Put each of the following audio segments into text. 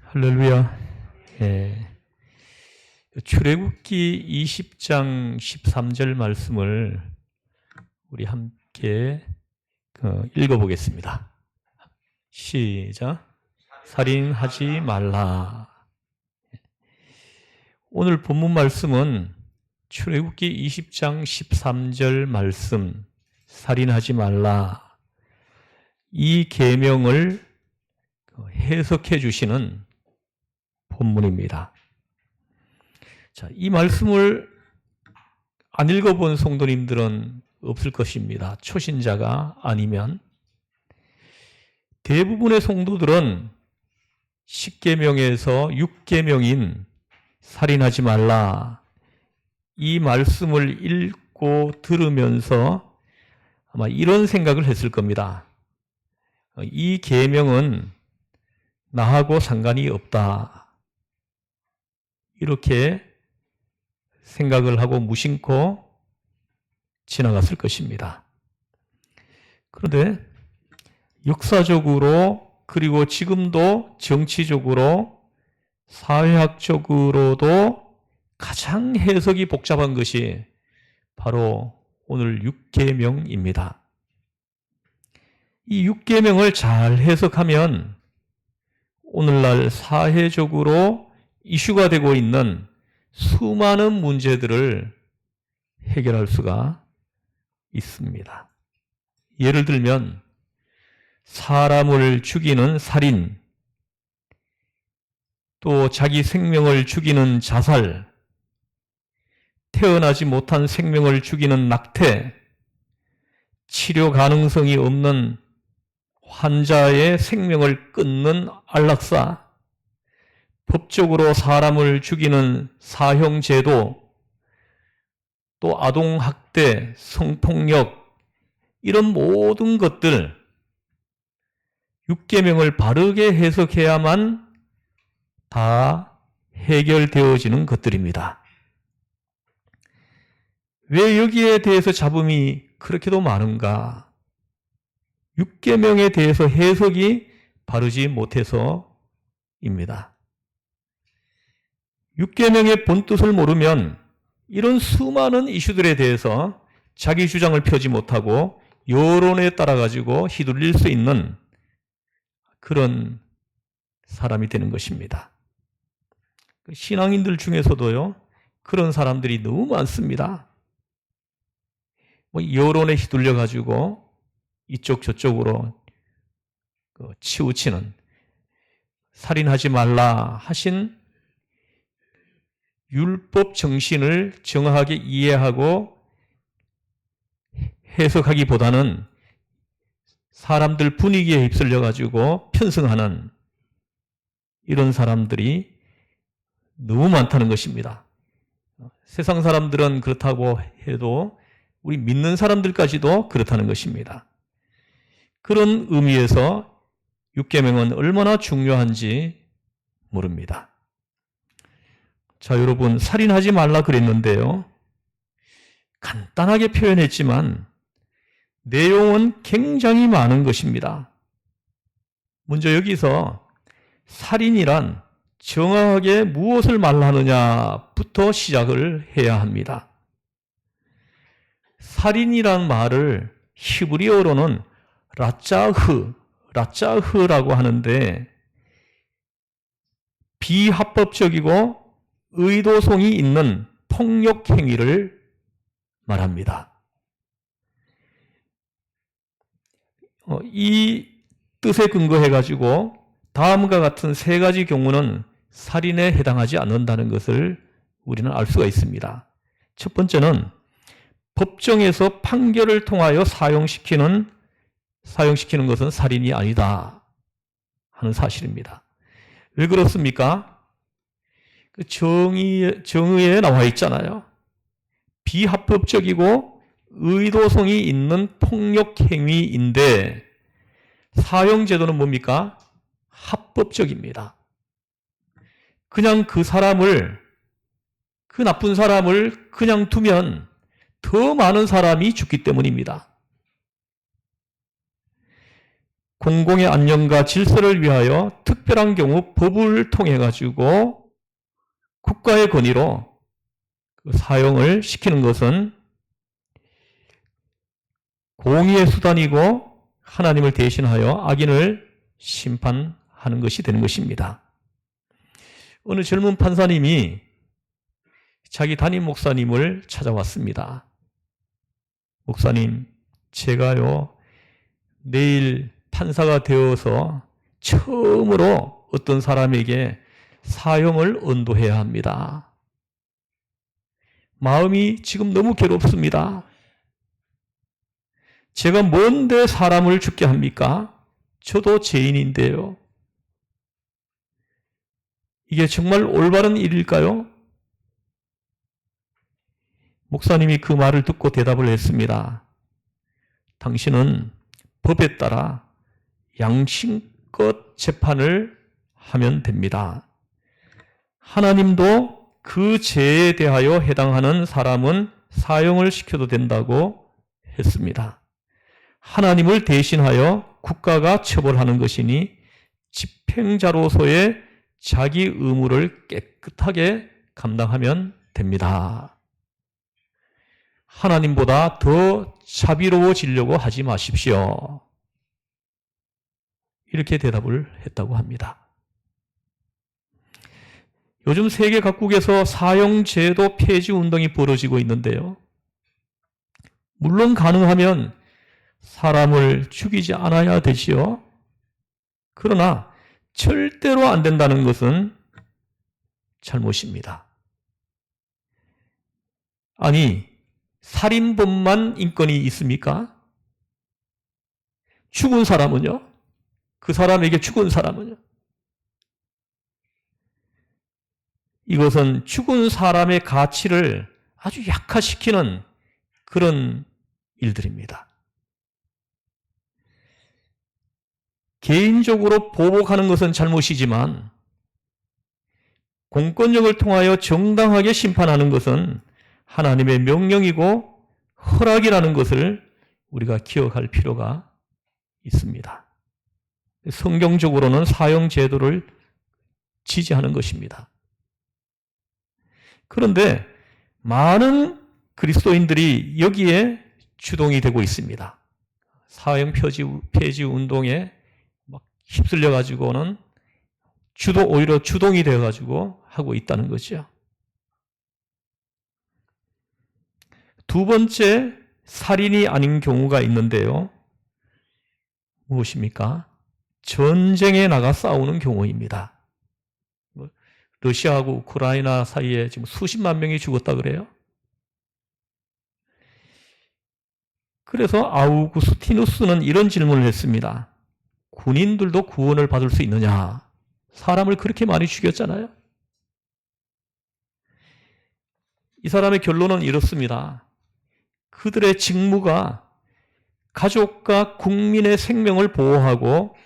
할렐루야. 예. 출애굽기 20장 13절 말씀을 우리 함께 읽어보겠습니다. 시작. 살인하지 말라. 오늘 본문 말씀은 출애굽기 20장 13절 말씀, 살인하지 말라. 이 계명을 해석해 주시는 본문입니다. 자, 이 말씀을 안 읽어본 성도님들은 없을 것입니다. 초신자가 아니면. 대부분의 성도들은 10계명에서 6계명인 살인하지 말라, 이 말씀을 읽고 들으면서 아마 이런 생각을 했을 겁니다. 이 계명은 나하고 상관이 없다, 이렇게 생각을 하고 무심코 지나갔을 것입니다. 그런데 역사적으로, 그리고 지금도 정치적으로, 사회학적으로도 가장 해석이 복잡한 것이 바로 오늘 6계명입니다. 이 6계명을 잘 해석하면 오늘날 사회적으로 이슈가 되고 있는 수많은 문제들을 해결할 수가 있습니다. 예를 들면 사람을 죽이는 살인, 또 자기 생명을 죽이는 자살, 태어나지 못한 생명을 죽이는 낙태, 치료 가능성이 없는 환자의 생명을 끊는 안락사, 법적으로 사람을 죽이는 사형제도, 또 아동학대, 성폭력, 이런 모든 것들 6계명을 바르게 해석해야만 다 해결되어지는 것들입니다. 왜 여기에 대해서 잡음이 그렇게도 많은가? 6계명에 대해서 해석이 바르지 못해서입니다. 6계명의 본뜻을 모르면 이런 수많은 이슈들에 대해서 자기 주장을 펴지 못하고 여론에 따라 가지고 휘둘릴 수 있는 그런 사람이 되는 것입니다. 신앙인들 중에서도요, 그런 사람들이 너무 많습니다. 여론에 휘둘려 가지고 이쪽 저쪽으로 치우치는, 살인하지 말라 하신 율법 정신을 정확하게 이해하고 해석하기보다는 사람들 분위기에 휩쓸려 가지고 편승하는 이런 사람들이 너무 많다는 것입니다. 세상 사람들은 그렇다고 해도 우리 믿는 사람들까지도 그렇다는 것입니다. 그런 의미에서 6계명은 얼마나 중요한지 모릅니다. 자, 여러분, 살인하지 말라 그랬는데요, 간단하게 표현했지만 내용은 굉장히 많은 것입니다. 먼저 여기서 살인이란 정확하게 무엇을 말하느냐부터 시작을 해야 합니다. 살인이란 말을 히브리어로는 라짜흐라고 하는데, 비합법적이고 의도성이 있는 폭력 행위를 말합니다. 이 뜻에 근거해 가지고 다음과 같은 세 가지 경우는 살인에 해당하지 않는다는 것을 우리는 알 수가 있습니다. 첫 번째는 법정에서 판결을 통하여 사용시키는 것은 살인이 아니다 하는 사실입니다. 왜 그렇습니까? 정의에 나와 있잖아요. 비합법적이고 의도성이 있는 폭력 행위인데 사형제도는 뭡니까? 합법적입니다. 그냥 그 나쁜 사람을 그냥 두면 더 많은 사람이 죽기 때문입니다. 공공의 안녕과 질서를 위하여 특별한 경우 법을 통해 가지고 국가의 권위로 사용을 시키는 것은 공의의 수단이고 하나님을 대신하여 악인을 심판하는 것이 되는 것입니다. 어느 젊은 판사님이 자기 담임 목사님을 찾아왔습니다. 목사님, 제가요, 내일 판사가 되어서 처음으로 어떤 사람에게 사형을 언도해야 합니다. 마음이 지금 너무 괴롭습니다. 제가 뭔데 사람을 죽게 합니까? 저도 죄인인데요. 이게 정말 올바른 일일까요? 목사님이 그 말을 듣고 대답을 했습니다. 당신은 법에 따라 양심껏 재판을 하면 됩니다. 하나님도 그 죄에 대하여 해당하는 사람은 사형을 시켜도 된다고 했습니다. 하나님을 대신하여 국가가 처벌하는 것이니 집행자로서의 자기 의무를 깨끗하게 감당하면 됩니다. 하나님보다 더 자비로워지려고 하지 마십시오. 이렇게 대답을 했다고 합니다. 요즘 세계 각국에서 사형제도 폐지 운동이 벌어지고 있는데요. 물론 가능하면 사람을 죽이지 않아야 되지요. 그러나 절대로 안 된다는 것은 잘못입니다. 아니, 살인범만 인권이 있습니까? 죽은 사람은요? 그 사람에게 죽은 사람은요? 이것은 죽은 사람의 가치를 아주 약화시키는 그런 일들입니다. 개인적으로 보복하는 것은 잘못이지만 공권력을 통하여 정당하게 심판하는 것은 하나님의 명령이고 허락이라는 것을 우리가 기억할 필요가 있습니다. 성경적으로는 사형 제도를 지지하는 것입니다. 그런데 많은 그리스도인들이 여기에 주동이 되고 있습니다. 사형 폐지 운동에 막 휩쓸려 가지고는 오히려 주동이 되어 가지고 하고 있다는 거죠. 두 번째, 살인이 아닌 경우가 있는데요. 무엇입니까? 전쟁에 나가 싸우는 경우입니다. 러시아하고 우크라이나 사이에 지금 수십만 명이 죽었다 그래요. 그래서 아우구스티누스는 이런 질문을 했습니다. 군인들도 구원을 받을 수 있느냐? 사람을 그렇게 많이 죽였잖아요. 이 사람의 결론은 이렇습니다. 그들의 직무가 가족과 국민의 생명을 보호하고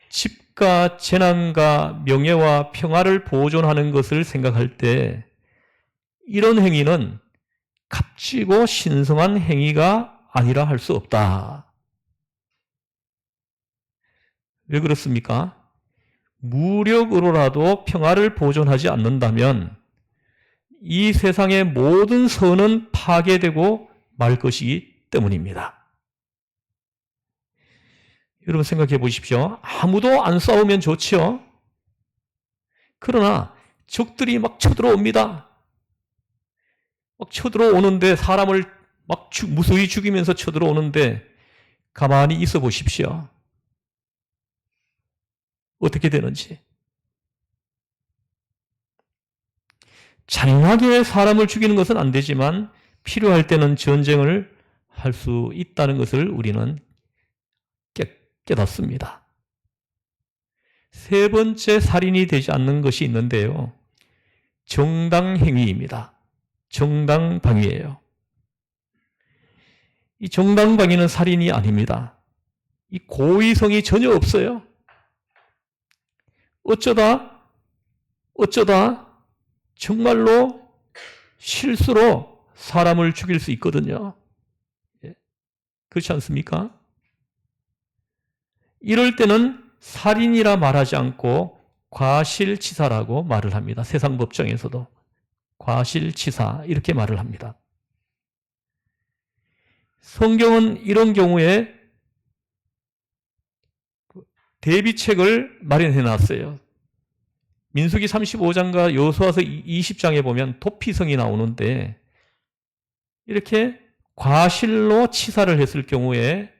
집과 재난과 명예와 평화를 보존하는 것을 생각할 때 이런 행위는 값지고 신성한 행위가 아니라 할 수 없다. 왜 그렇습니까? 무력으로라도 평화를 보존하지 않는다면 이 세상의 모든 선은 파괴되고 말 것이기 때문입니다. 여러분 생각해 보십시오. 아무도 안 싸우면 좋죠. 그러나 적들이 막 쳐들어옵니다. 막 쳐들어오는데 사람을 막 무수히 죽이면서 쳐들어오는데 가만히 있어 보십시오. 어떻게 되는지. 잔인하게 사람을 죽이는 것은 안 되지만 필요할 때는 전쟁을 할 수 있다는 것을 우리는 깨닫습니다. 세 번째 살인이 되지 않는 것이 있는데요. 정당행위입니다. 정당방위예요. 이 정당방위는 살인이 아닙니다. 이 고의성이 전혀 없어요. 어쩌다 정말로 실수로 사람을 죽일 수 있거든요. 그렇지 않습니까? 이럴 때는 살인이라 말하지 않고 과실치사라고 말을 합니다. 세상 법정에서도 과실치사 이렇게 말을 합니다. 성경은 이런 경우에 대비책을 마련해 놨어요. 민수기 35장과 여호수아서 20장에 보면 도피성이 나오는데 이렇게 과실로 치사를 했을 경우에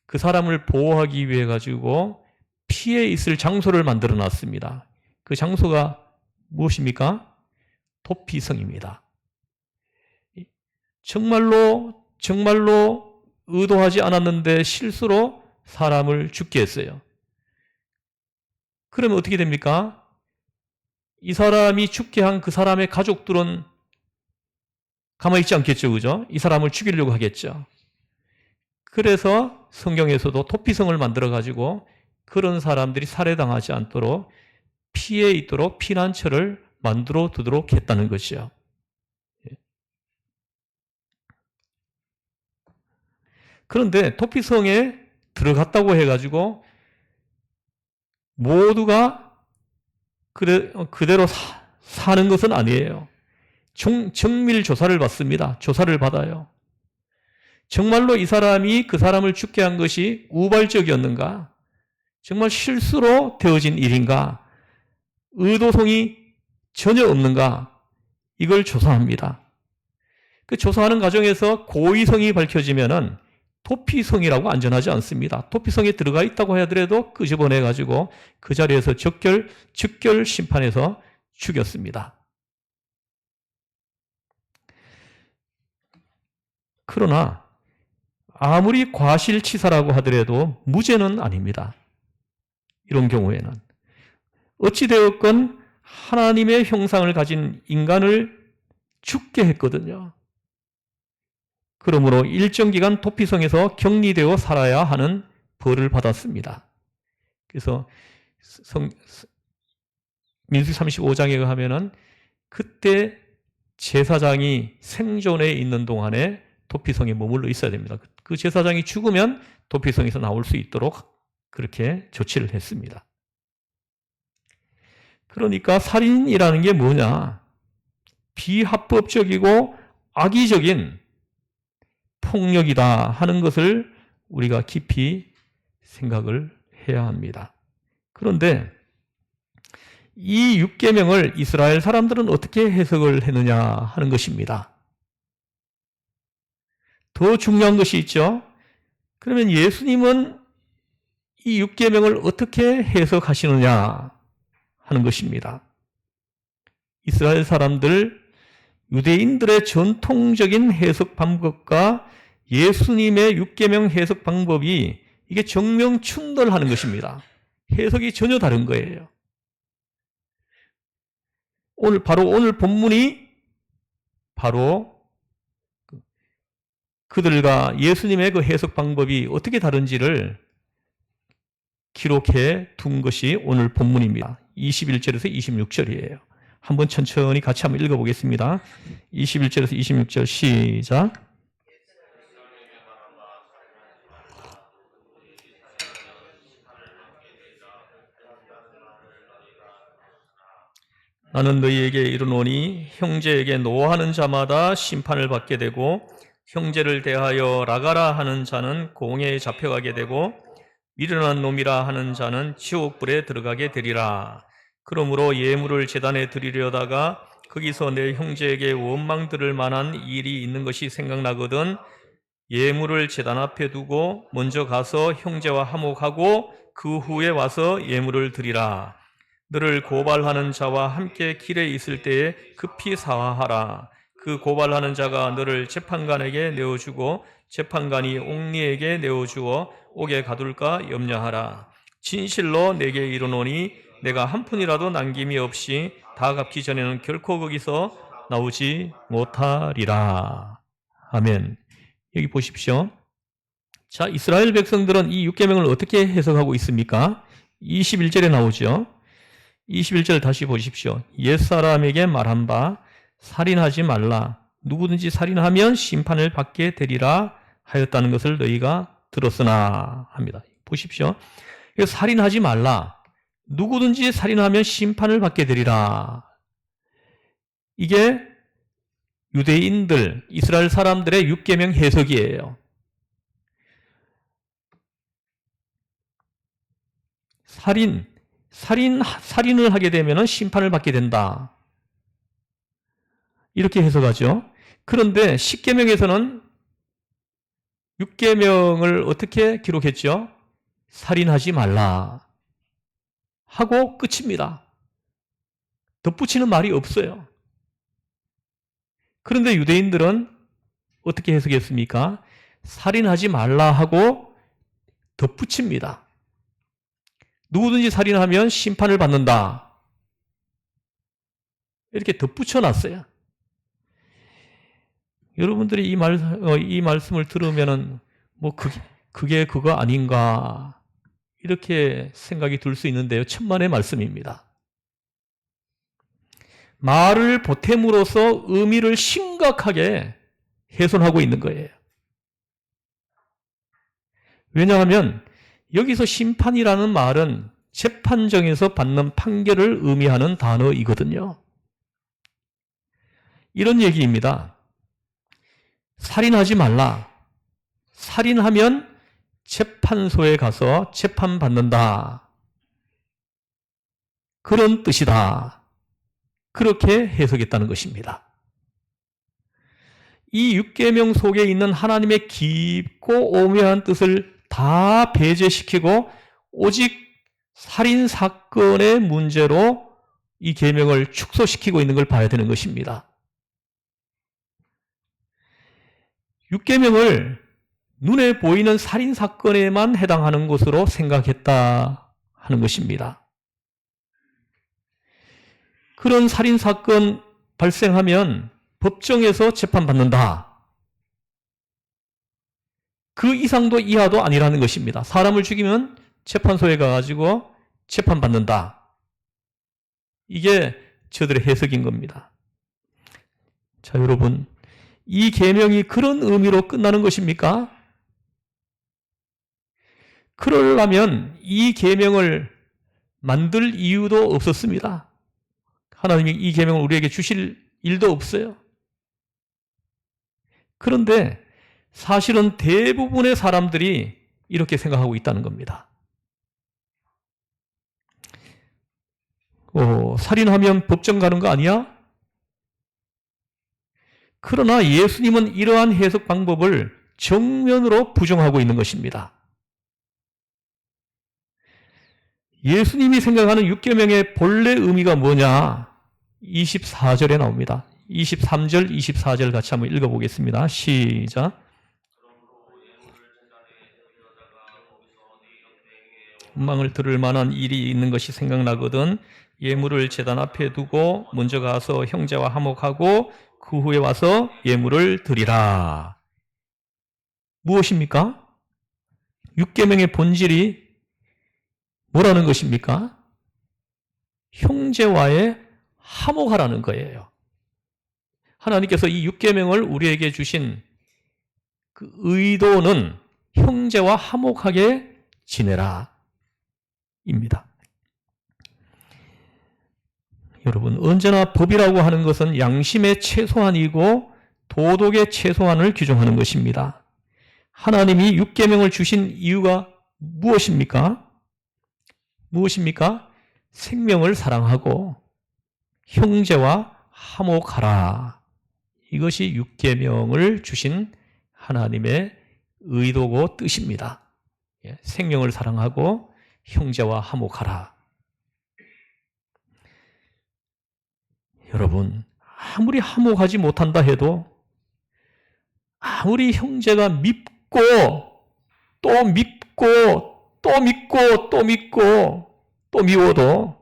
그 사람을 보호하기 위해 가지고 피해 있을 장소를 만들어 놨습니다. 그 장소가 무엇입니까? 도피성입니다. 정말로 의도하지 않았는데 실수로 사람을 죽게 했어요. 그러면 어떻게 됩니까? 이 사람이 죽게 한 그 사람의 가족들은 가만히 있지 않겠죠, 그죠? 이 사람을 죽이려고 하겠죠. 그래서 성경에서도 도피성을 만들어가지고 그런 사람들이 살해당하지 않도록 피해 있도록 피난처를 만들어 두도록 했다는 것이요. 그런데 도피성에 들어갔다고 해가지고 모두가 그대로 사는 것은 아니에요. 정밀 조사를 받습니다. 조사를 받아요. 정말로 이 사람이 그 사람을 죽게 한 것이 우발적이었는가? 정말 실수로 되어진 일인가? 의도성이 전혀 없는가? 이걸 조사합니다. 그 조사하는 과정에서 고의성이 밝혀지면은 도피성이라고 안전하지 않습니다. 도피성에 들어가 있다고 하더라도 끄집어내가지고 그 자리에서 즉결 심판해서 죽였습니다. 그러나 아무리 과실치사라고 하더라도 무죄는 아닙니다. 이런 경우에는. 어찌되었건 하나님의 형상을 가진 인간을 죽게 했거든요. 그러므로 일정 기간 도피성에서 격리되어 살아야 하는 벌을 받았습니다. 그래서 민수기 35장에 가면은 그때 제사장이 생존해 있는 동안에 도피성에 머물러 있어야 됩니다. 그 제사장이 죽으면 도피성에서 나올 수 있도록 그렇게 조치를 했습니다. 그러니까 살인이라는 게 뭐냐? 비합법적이고 악의적인 폭력이다 하는 것을 우리가 깊이 생각을 해야 합니다. 그런데 이 6계명을 이스라엘 사람들은 어떻게 해석을 했느냐 하는 것입니다. 더 중요한 것이 있죠. 그러면 예수님은 이 6계명을 어떻게 해석하시느냐 하는 것입니다. 이스라엘 사람들, 유대인들의 전통적인 해석 방법과 예수님의 6계명 해석 방법이 이게 정명춘돌하는 것입니다. 해석이 전혀 다른 거예요. 오늘 본문이 바로 그들과 예수님의 그 해석 방법이 어떻게 다른지를 기록해 둔 것이 오늘 본문입니다. 21절에서 26절이에요. 한번 천천히 같이 한번 읽어보겠습니다. 21절에서 26절 시작. 나는 너희에게 이르노니 형제에게 노하는 자마다 심판을 받게 되고 형제를 대하여 라가라 하는 자는 공회에 잡혀가게 되고 미련한 놈이라 하는 자는 지옥불에 들어가게 되리라. 그러므로 예물을 제단에 드리려다가 거기서 내 형제에게 원망 들을 만한 일이 있는 것이 생각나거든 예물을 제단 앞에 두고 먼저 가서 형제와 화목하고 그 후에 와서 예물을 드리라. 너를 고발하는 자와 함께 길에 있을 때에 급히 사화하라. 그 고발하는 자가 너를 재판관에게 내어주고 재판관이 옥리에게 내어주어 옥에 가둘까 염려하라. 진실로 내게 이르노니 내가 한 푼이라도 남김이 없이 다 갚기 전에는 결코 거기서 나오지 못하리라. 아멘. 여기 보십시오. 자, 이스라엘 백성들은 이 6계명을 어떻게 해석하고 있습니까? 21절에 나오죠. 21절 다시 보십시오. 옛사람에게 말한 바 살인하지 말라. 누구든지 살인하면 심판을 받게 되리라 하였다는 것을 너희가 들었으나 합니다. 보십시오. 살인하지 말라. 누구든지 살인하면 심판을 받게 되리라. 이게 유대인들, 이스라엘 사람들의 율계명 해석이에요. 살인을 하게 되면 심판을 받게 된다. 이렇게 해석하죠. 그런데 십계명에서는 율계명을 어떻게 기록했죠? 살인하지 말라 하고 끝입니다. 덧붙이는 말이 없어요. 그런데 유대인들은 어떻게 해석했습니까? 살인하지 말라 하고 덧붙입니다. 누구든지 살인하면 심판을 받는다. 이렇게 덧붙여 놨어요. 여러분들이 이 말씀을 들으면은 그게 그거 아닌가 이렇게 생각이 들 수 있는데요. 천만의 말씀입니다. 말을 보탬으로써 의미를 심각하게 훼손하고 있는 거예요. 왜냐하면 여기서 심판이라는 말은 재판정에서 받는 판결을 의미하는 단어이거든요. 이런 얘기입니다. 살인하지 말라. 살인하면 재판소에 가서 재판받는다. 그런 뜻이다. 그렇게 해석했다는 것입니다. 이 율계명 속에 있는 하나님의 깊고 오묘한 뜻을 다 배제시키고 오직 살인사건의 문제로 이 계명을 축소시키고 있는 걸 봐야 되는 것입니다. 율계명을 눈에 보이는 살인사건에만 해당하는 것으로 생각했다 하는 것입니다. 그런 살인사건 발생하면 법정에서 재판받는다. 그 이상도 이하도 아니라는 것입니다. 사람을 죽이면 재판소에 가가지고 재판받는다. 이게 저들의 해석인 겁니다. 자, 여러분, 이 계명이 그런 의미로 끝나는 것입니까? 그러려면 이 계명을 만들 이유도 없었습니다. 하나님이 이 계명을 우리에게 주실 일도 없어요. 그런데 사실은 대부분의 사람들이 이렇게 생각하고 있다는 겁니다. 살인하면 법정 가는 거 아니야? 그러나 예수님은 이러한 해석 방법을 정면으로 부정하고 있는 것입니다. 예수님이 생각하는 율계명의 본래 의미가 뭐냐? 24절에 나옵니다. 23절, 24절 같이 한번 읽어보겠습니다. 시작. 원망을 들을 만한 일이 있는 것이 생각나거든 예물을 제단 앞에 두고 먼저 가서 형제와 화목하고 그 후에 와서 예물을 드리라. 무엇입니까? 율계명의 본질이 뭐라는 것입니까? 형제와의 화목하라는 거예요. 하나님께서 이 율계명을 우리에게 주신 그 의도는 형제와 화목하게 지내라 입니다. 여러분, 언제나 법이라고 하는 것은 양심의 최소한이고 도덕의 최소한을 규정하는 것입니다. 하나님이 율계명을 주신 이유가 무엇입니까? 무엇입니까? 생명을 사랑하고 형제와 화목하라. 이것이 율계명을 주신 하나님의 의도고 뜻입니다. 생명을 사랑하고 형제와 화목하라. 여러분, 아무리 화목하지 못한다 해도 아무리 형제가 밉고 또 밉고 또 밉고 또 밉고 또 미워도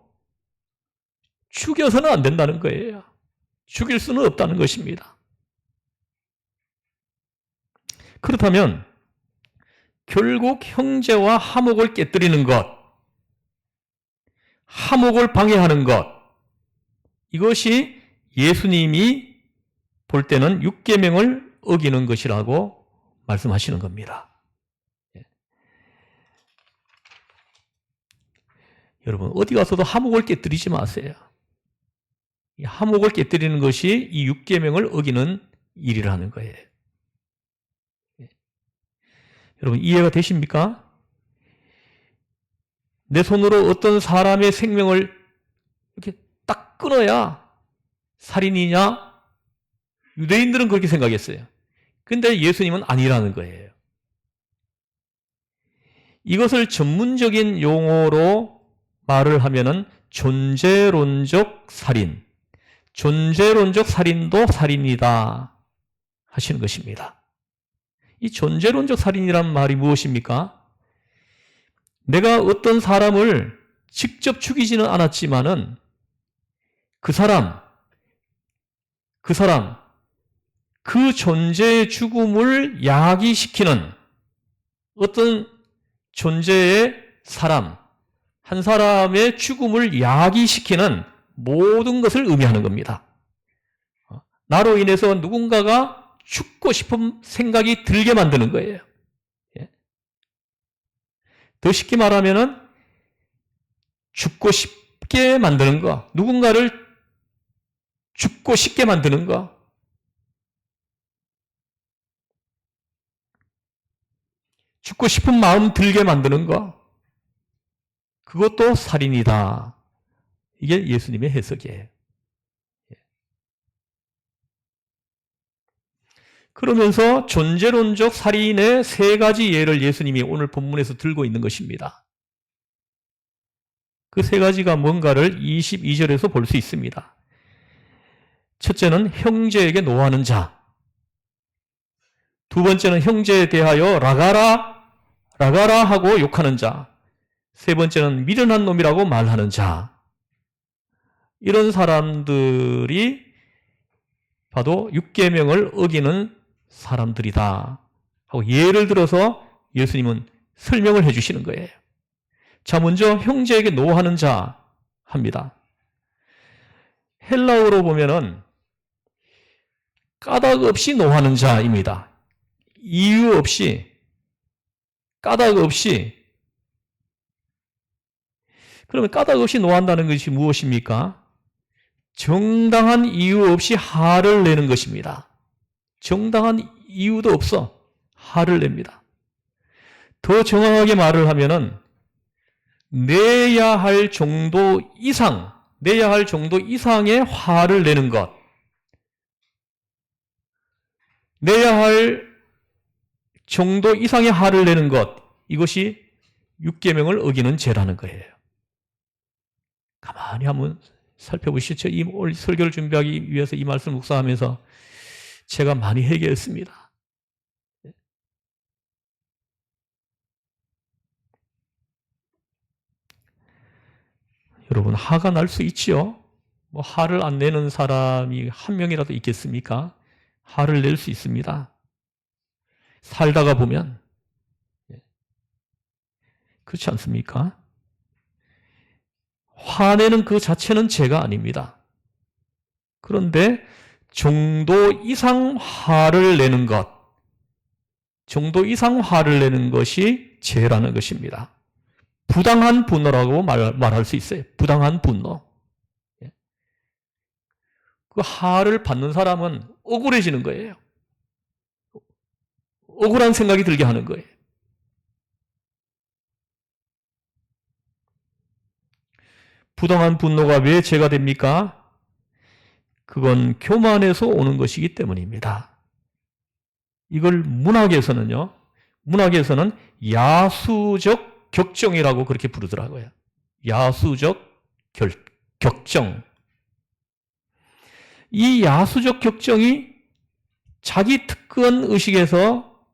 죽여서는 안 된다는 거예요. 죽일 수는 없다는 것입니다. 그렇다면 결국 형제와 화목을 깨뜨리는 것, 화목을 방해하는 것, 이것이 예수님이 볼 때는 율계명을 어기는 것이라고 말씀하시는 겁니다. 여러분 어디 가서도 하목을 깨뜨리지 마세요. 이 하목을 깨뜨리는 것이 이 6계명을 어기는 일이라는 거예요. 여러분 이해가 되십니까? 내 손으로 어떤 사람의 생명을 이렇게 딱 끊어야 살인이냐? 유대인들은 그렇게 생각했어요. 근데 예수님은 아니라는 거예요. 이것을 전문적인 용어로 말을 하면은 존재론적 살인, 존재론적 살인도 살인이다 하시는 것입니다. 이 존재론적 살인이란 말이 무엇입니까? 내가 어떤 사람을 직접 죽이지는 않았지만은 그 사람, 그 존재의 죽음을 야기시키는 어떤 존재의 사람, 한 사람의 죽음을 야기시키는 모든 것을 의미하는 겁니다. 나로 인해서 누군가가 죽고 싶은 생각이 들게 만드는 거예요. 더 쉽게 말하면은 죽고 싶게 만드는 거, 누군가를 죽고 싶게 만드는 거, 죽고 싶은 마음 들게 만드는 거, 그것도 살인이다. 이게 예수님의 해석이에요. 그러면서 존재론적 살인의 3가지 예를 예수님이 오늘 본문에서 들고 있는 것입니다. 그 3가지가 뭔가를 22절에서 볼 수 있습니다. 첫째는 형제에게 노하는 자. 두 번째는 형제에 대하여 라가라 하고 욕하는 자. 세 번째는 미련한 놈이라고 말하는 자. 이런 사람들이 봐도 6계명을 어기는 사람들이다 하고 예를 들어서 예수님은 설명을 해주시는 거예요. 자, 먼저 형제에게 노하는 자 합니다. 헬라어로 보면은 까닭 없이 노하는 자입니다. 이유 없이, 까닭 없이. 그러면 까닭 없이 노한다는 것이 무엇입니까? 정당한 이유 없이 화를 내는 것입니다. 정당한 이유도 없어 화를 냅니다. 더 정확하게 말을 하면은 내야 할 정도 이상의 화를 내는 것, 내야 할 정도 이상의 화를 내는 것, 이것이 6계명을 어기는 죄라는 거예요. 가만히 한번 살펴보시죠. 이 설교를 준비하기 위해서 이 말씀을 묵상하면서 제가 많이 회개했습니다. 여러분, 화가 날 수 있지요? 뭐 화를 안 내는 사람이 한 명이라도 있겠습니까? 화를 낼 수 있습니다. 살다가 보면. 그렇지 않습니까? 화내는 그 자체는 죄가 아닙니다. 그런데 정도 이상 화를 내는 것이 죄라는 것입니다. 부당한 분노라고 말할 수 있어요. 부당한 분노. 그 화를 받는 사람은 억울해지는 거예요. 억울한 생각이 들게 하는 거예요. 부당한 분노가 왜 죄가 됩니까? 그건 교만에서 오는 것이기 때문입니다. 이걸 문학에서는 야수적 격정이라고 그렇게 부르더라고요. 야수적 격정. 이 야수적 격정이 자기 특권 의식에서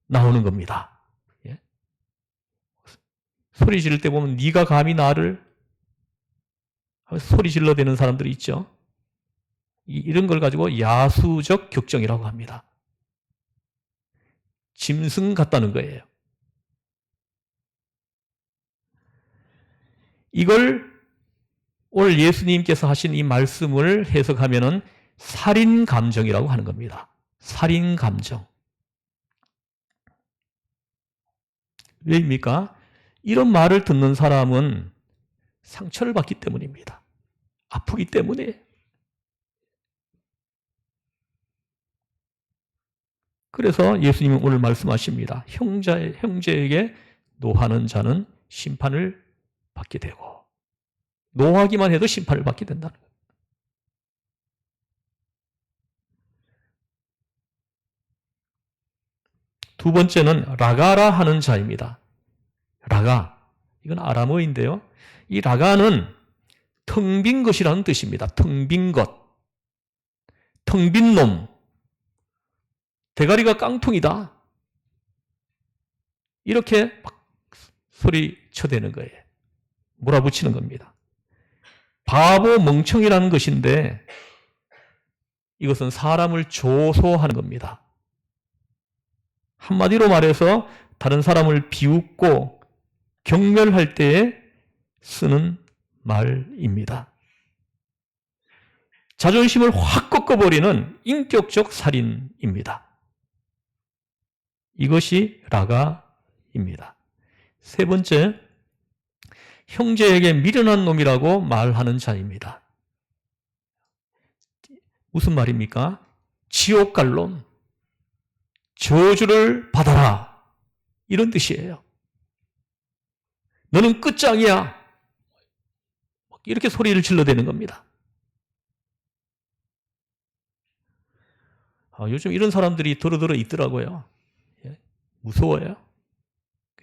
나오는 겁니다. 예? 소리 지를 때 보면 네가 감히 나를 소리 질러대는 사람들이 있죠. 이런 걸 가지고 야수적 격정이라고 합니다. 짐승 같다는 거예요. 이걸 오늘 예수님께서 하신 이 말씀을 해석하면은 살인 감정이라고 하는 겁니다. 살인 감정. 왜입니까? 이런 말을 듣는 사람은 상처를 받기 때문입니다. 아프기 때문에. 그래서 예수님은 오늘 말씀하십니다. 형제에게 노하는 자는 심판을 받게 되고, 노하기만 해도 심판을 받게 된다는 거예요. 두 번째는 라가라 하는 자입니다. 라가, 이건 아람어인데요. 이 라가는 텅 빈 것이라는 뜻입니다. 텅 빈 것, 텅 빈 놈, 대가리가 깡통이다. 이렇게 막 소리쳐대는 거예요. 몰아붙이는 겁니다. 바보, 멍청이라는 것인데 이것은 사람을 조소하는 겁니다. 한마디로 말해서 다른 사람을 비웃고 경멸할 때에 쓰는 말입니다. 자존심을 확 꺾어버리는 인격적 살인입니다. 이것이 라가입니다. 세 번째, 형제에게 미련한 놈이라고 말하는 자입니다. 무슨 말입니까? 지옥 갈 놈, 저주를 받아라, 이런 뜻이에요. 너는 끝장이야, 이렇게 소리를 질러대는 겁니다. 요즘 이런 사람들이 더러더러 있더라고요. 무서워요.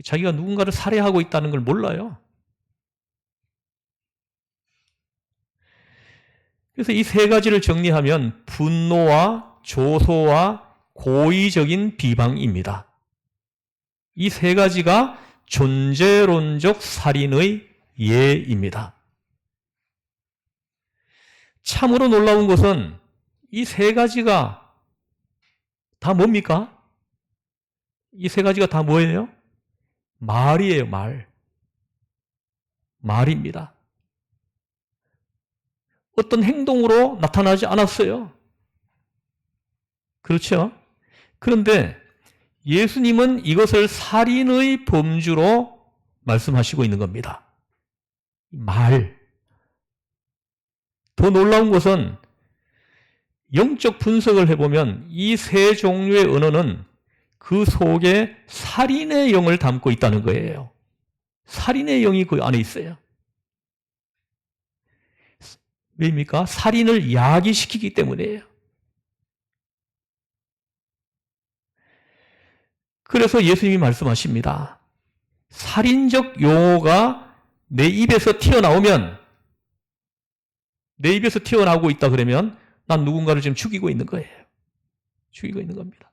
자기가 누군가를 살해하고 있다는 걸 몰라요. 그래서 이 세 가지를 정리하면 분노와 조소와 고의적인 비방입니다. 이 세 가지가 존재론적 살인의 예입니다. 참으로 놀라운 것은 이 세 가지가 다 뭡니까? 이 세 가지가 다 뭐예요? 말이에요, 말. 말입니다. 어떤 행동으로 나타나지 않았어요. 그렇죠? 그런데 예수님은 이것을 살인의 범주로 말씀하시고 있는 겁니다. 말. 더 놀라운 것은 영적 분석을 해보면 이 세 종류의 언어는 그 속에 살인의 영을 담고 있다는 거예요. 살인의 영이 그 안에 있어요. 왜입니까? 살인을 야기시키기 때문이에요. 그래서 예수님이 말씀하십니다. 살인적 용어가 내 입에서 튀어나오면, 내 입에서 튀어나오고 있다 그러면 난 누군가를 지금 죽이고 있는 거예요. 죽이고 있는 겁니다.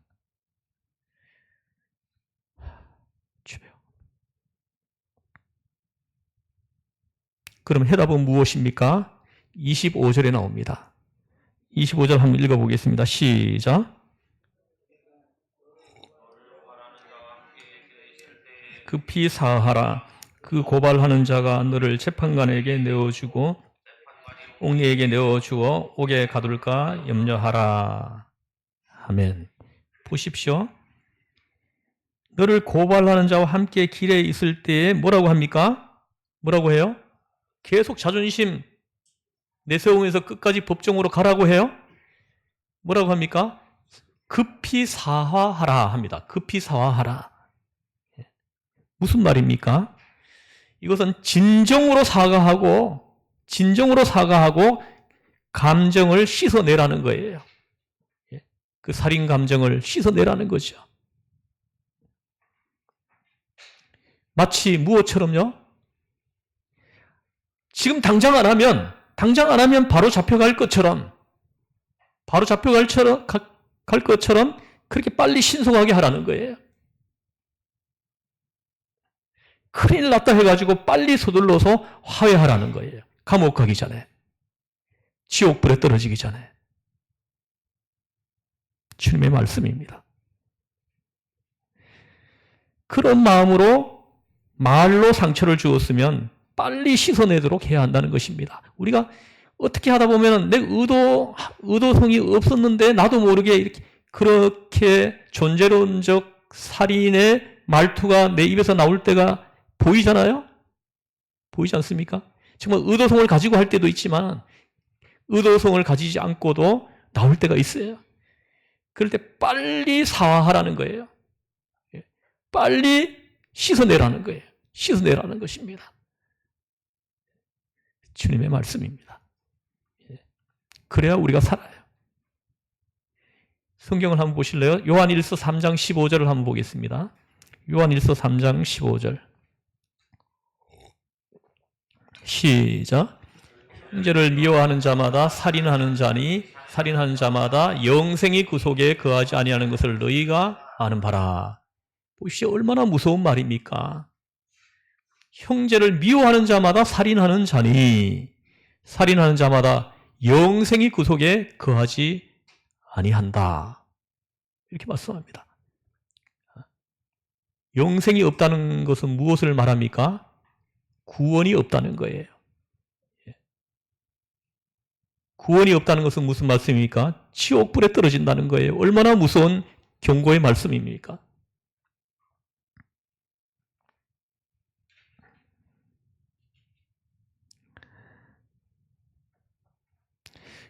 그럼 해답은 무엇입니까? 25절에 나옵니다. 25절 한번 읽어보겠습니다. 시작. 급히 사하라. 그 고발하는 자가 너를 재판관에게 내어주고 옥리에게 내어주어 옥에 가둘까 염려하라. 아멘. 보십시오. 너를 고발하는 자와 함께 길에 있을 때에 뭐라고 합니까? 뭐라고 해요? 계속 자존심 내세우면서 끝까지 법정으로 가라고 해요? 뭐라고 합니까? 급히 사화하라 합니다. 급히 사화하라. 무슨 말입니까? 이것은 진정으로 사과하고 감정을 씻어내라는 거예요. 그 살인 감정을 씻어내라는 거죠. 마치 무엇처럼요? 지금 당장 안 하면 바로 잡혀갈 것처럼 그렇게 빨리 신속하게 하라는 거예요. 큰일 났다 해가지고 빨리 서둘러서 화해하라는 거예요. 감옥 가기 전에, 지옥불에 떨어지기 전에. 주님의 말씀입니다. 그런 마음으로 말로 상처를 주었으면 빨리 씻어내도록 해야 한다는 것입니다. 우리가 어떻게 하다 보면 내 의도성이 없었는데 나도 모르게 그렇게 존재론적 살인의 말투가 내 입에서 나올 때가 보이잖아요? 보이지 않습니까? 정말 의도성을 가지고 할 때도 있지만 의도성을 가지지 않고도 나올 때가 있어요. 그럴 때 빨리 사화하라는 거예요. 빨리 씻어내라는 거예요. 씻어내라는 것입니다. 주님의 말씀입니다. 그래야 우리가 살아요. 성경을 한번 보실래요? 요한일서 3장 15절을 한번 보겠습니다. 요한일서 3장 15절. 시작. 형제를 미워하는 자마다 살인하는 자니 살인하는 자마다 영생이 그 속에 거하지 아니하는 것을 너희가 아는 바라. 보십시오. 얼마나 무서운 말입니까? 형제를 미워하는 자마다 살인하는 자니 살인하는 자마다 영생이 그 속에 거하지 아니한다. 이렇게 말씀합니다. 영생이 없다는 것은 무엇을 말합니까? 구원이 없다는 거예요. 구원이 없다는 것은 무슨 말씀입니까? 지옥불에 떨어진다는 거예요. 얼마나 무서운 경고의 말씀입니까?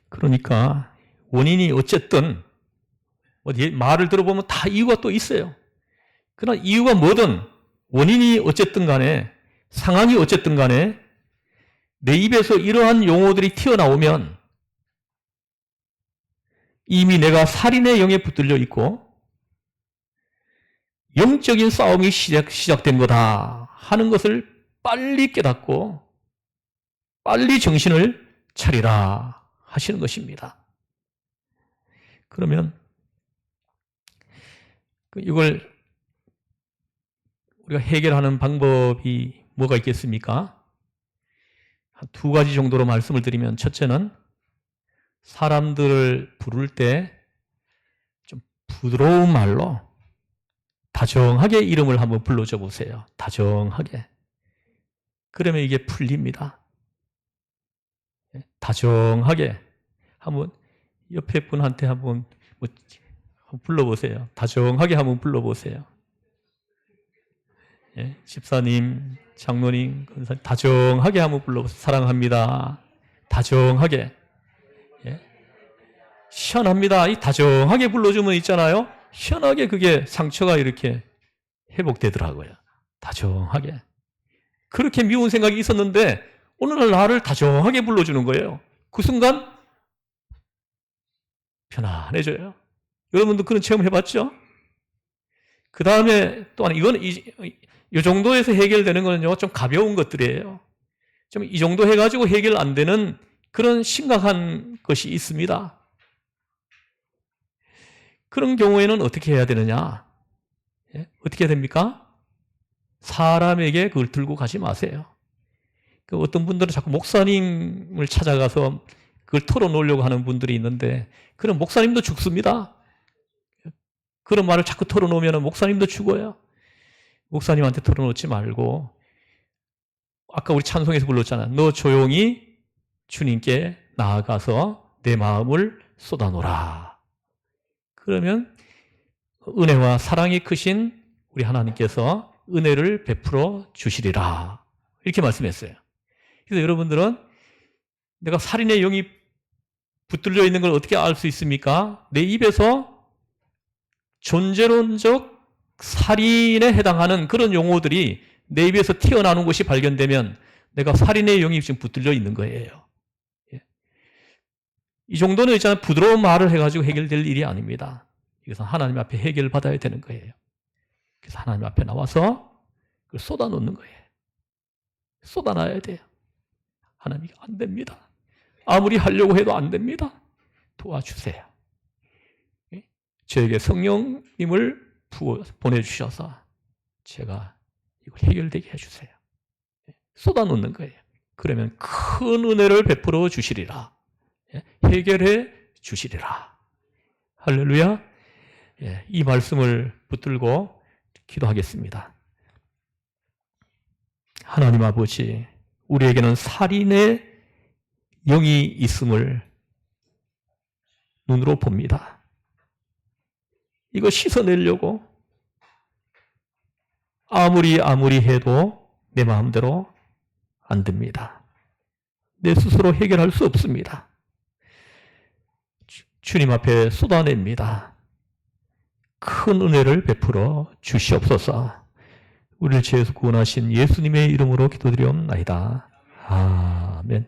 그러니까 원인이 어쨌든 어디 말을 들어보면 다 이유가 또 있어요. 그러나 이유가 뭐든 원인이 어쨌든 간에 상황이 어쨌든 간에 내 입에서 이러한 용어들이 튀어나오면 이미 내가 살인의 영에 붙들려 있고 영적인 싸움이 시작된 거다 하는 것을 빨리 깨닫고 빨리 정신을 차리라 하시는 것입니다. 그러면 이걸 우리가 해결하는 방법이 뭐가 있겠습니까? 한 두 가지 정도로 말씀을 드리면 첫째는 사람들을 부를 때 좀 부드러운 말로 다정하게 이름을 한번 불러줘 보세요. 다정하게. 그러면 이게 풀립니다. 다정하게 한번 옆에 분한테 한번 불러보세요. 다정하게 한번 불러보세요. 예, 집사님, 장로님, 권사님 다정하게 한번 불러보세요. 사랑합니다. 다정하게. 예. 시원합니다. 이 다정하게 불러주면 있잖아요. 시원하게 그게 상처가 이렇게 회복되더라고요. 다정하게. 그렇게 미운 생각이 있었는데 어느 날 나를 다정하게 불러주는 거예요. 그 순간 편안해져요. 여러분도 그런 체험 해봤죠? 그 다음에 또한 이건 이 정도에서 해결되는 거는요, 좀 가벼운 것들이에요. 좀 이 정도 해가지고 해결 안 되는 그런 심각한 것이 있습니다. 그런 경우에는 어떻게 해야 되느냐? 예? 어떻게 해야 됩니까? 사람에게 그걸 들고 가지 마세요. 어떤 분들은 자꾸 목사님을 찾아가서 그걸 털어놓으려고 하는 분들이 있는데 그런 목사님도 죽습니다. 그런 말을 자꾸 털어놓으면 목사님도 죽어요. 목사님한테 털어놓지 말고 아까 우리 찬송에서 불렀잖아. 너 조용히 주님께 나아가서 내 마음을 쏟아놓으라. 그러면 은혜와 사랑이 크신 우리 하나님께서 은혜를 베풀어 주시리라. 이렇게 말씀했어요. 그래서 여러분들은 내가 살인의 영이 붙들려 있는 걸 어떻게 알 수 있습니까? 내 입에서 존재론적 살인에 해당하는 그런 용어들이 내 입에서 튀어나오는 것이 발견되면 내가 살인의 영이 지금 붙들려 있는 거예요. 이 정도는 있잖아요. 부드러운 말을 해가지고 해결될 일이 아닙니다. 이것은 하나님 앞에 해결받아야 되는 거예요. 그래서 하나님 앞에 나와서 그걸 쏟아놓는 거예요. 쏟아놔야 돼요. 하나님 안 됩니다. 아무리 하려고 해도 안 됩니다. 도와주세요. 저에게 성령님을 보내주셔서 제가 이걸 해결되게 해주세요. 쏟아놓는 거예요. 그러면 큰 은혜를 베풀어 주시리라. 해결해 주시리라. 할렐루야. 이 말씀을 붙들고 기도하겠습니다. 하나님 아버지, 우리에게는 살인의 영이 있음을 눈으로 봅니다. 이거 씻어내려고 아무리 해도 내 마음대로 안 됩니다. 내 스스로 해결할 수 없습니다. 주님 앞에 쏟아냅니다. 큰 은혜를 베풀어 주시옵소서. 우리를 죄에서 구원하신 예수님의 이름으로 기도드리옵나이다. 아멘.